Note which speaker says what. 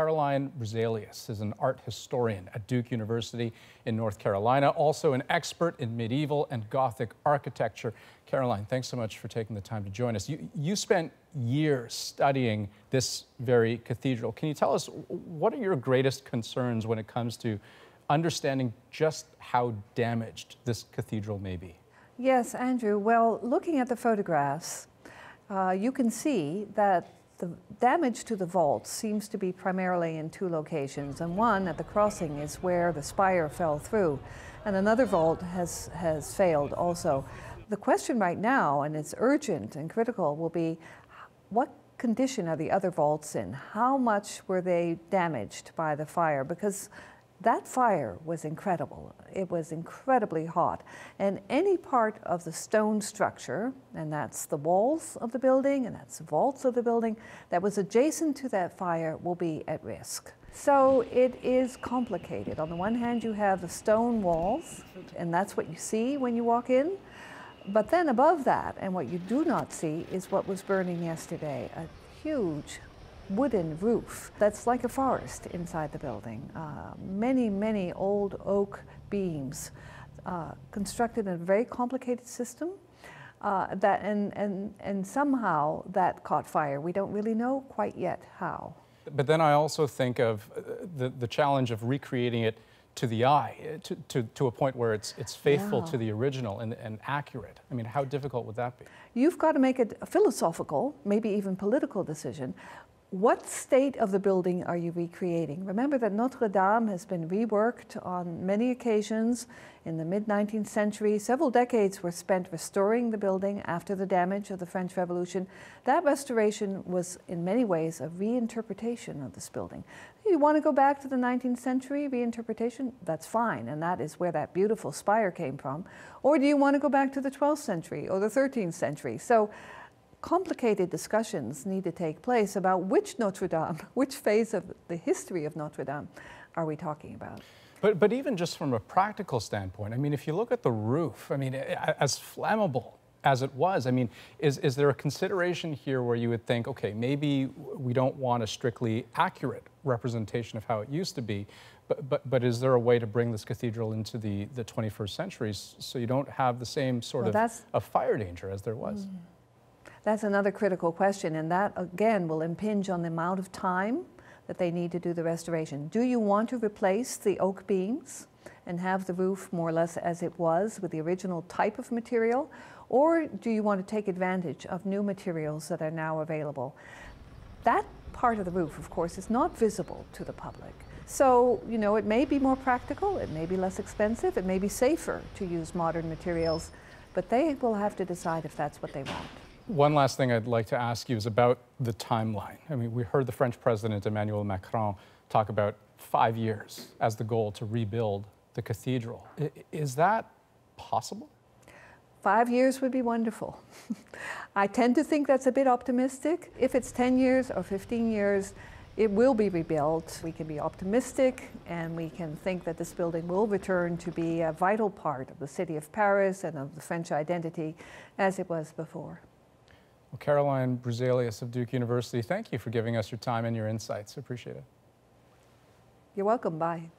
Speaker 1: Caroline Bruzelius is an art historian at Duke University in North Carolina, also an expert in medieval and Gothic architecture. Caroline, thanks so much for taking the time to join us. You spent years studying this very cathedral. Can you tell us, what are your greatest concerns when it comes to understanding just how damaged this cathedral may be?
Speaker 2: Yes, Andrew. Well, looking at the photographs, you can see that the damage to the vault seems to be primarily in two locations, and one at the crossing is where the spire fell through, and another vault has failed also. The question right now, and it's urgent and critical, will be what condition are the other vaults in? How much were they damaged by the fire? Because that fire was incredible. It was incredibly hot. And any part of the stone structure, and that's the walls of the building, and that's the vaults of the building, that was adjacent to that fire will be at risk. So it is complicated. On the one hand, you have the stone walls, and that's what you see when you walk in. But then above that, and what you do not see, is what was burning yesterday, a huge wooden roof that's like a forest inside the building. Many old oak beams constructed in a very complicated system and somehow that caught fire. We don't really know quite yet how.
Speaker 1: But then I also think of the challenge of recreating it to the eye, to a point where it's faithful to the original and accurate. I mean, how difficult would that be? You've
Speaker 2: got to make a philosophical, maybe even political decision. What state of the building are you recreating? Remember that Notre-Dame has been reworked on many occasions in the mid-19th century. Several decades were spent restoring the building after the damage of the French Revolution. That restoration was in many ways a reinterpretation of this building. You want to go back to the 19th century reinterpretation? That's fine, and that is where that beautiful spire came from. Or do you want to go back to the 12th century or the 13th century? So complicated discussions need to take place about which Notre-Dame, which phase of the history of Notre-Dame are we talking about.
Speaker 1: But even just from a practical standpoint, I mean, if you look at the roof, I mean, as flammable as it was, I mean, is there a consideration here where you would think, okay, maybe we don't want a strictly accurate representation of how it used to be, but is there a way to bring this cathedral into the 21st century so you don't have the same sort of fire danger as there was?
Speaker 2: That's another critical question, and that again will impinge on the amount of time that they need to do the restoration. Do you want to replace the oak beams and have the roof more or less as it was with the original type of material, or do you want to take advantage of new materials that are now available? That part of the roof, of course, is not visible to the public. So, you know, it may be more practical, it may be less expensive, it may be safer to use modern materials, but they will have to decide if that's what they want.
Speaker 1: One last thing I'd like to ask you is about the timeline. I mean, we heard the French President Emmanuel Macron talk about 5 years as the goal to rebuild the cathedral. Is that possible?
Speaker 2: 5 years would be wonderful. I tend to think that's a bit optimistic. If it's 10 years or 15 years, it will be rebuilt. We can be optimistic, and we can think that this building will return to be a vital part of the city of Paris and of the French identity as it was before.
Speaker 1: Well, Caroline Bruzelius of Duke University, thank you for giving us your time and your insights. Appreciate it.
Speaker 2: You're welcome. Bye.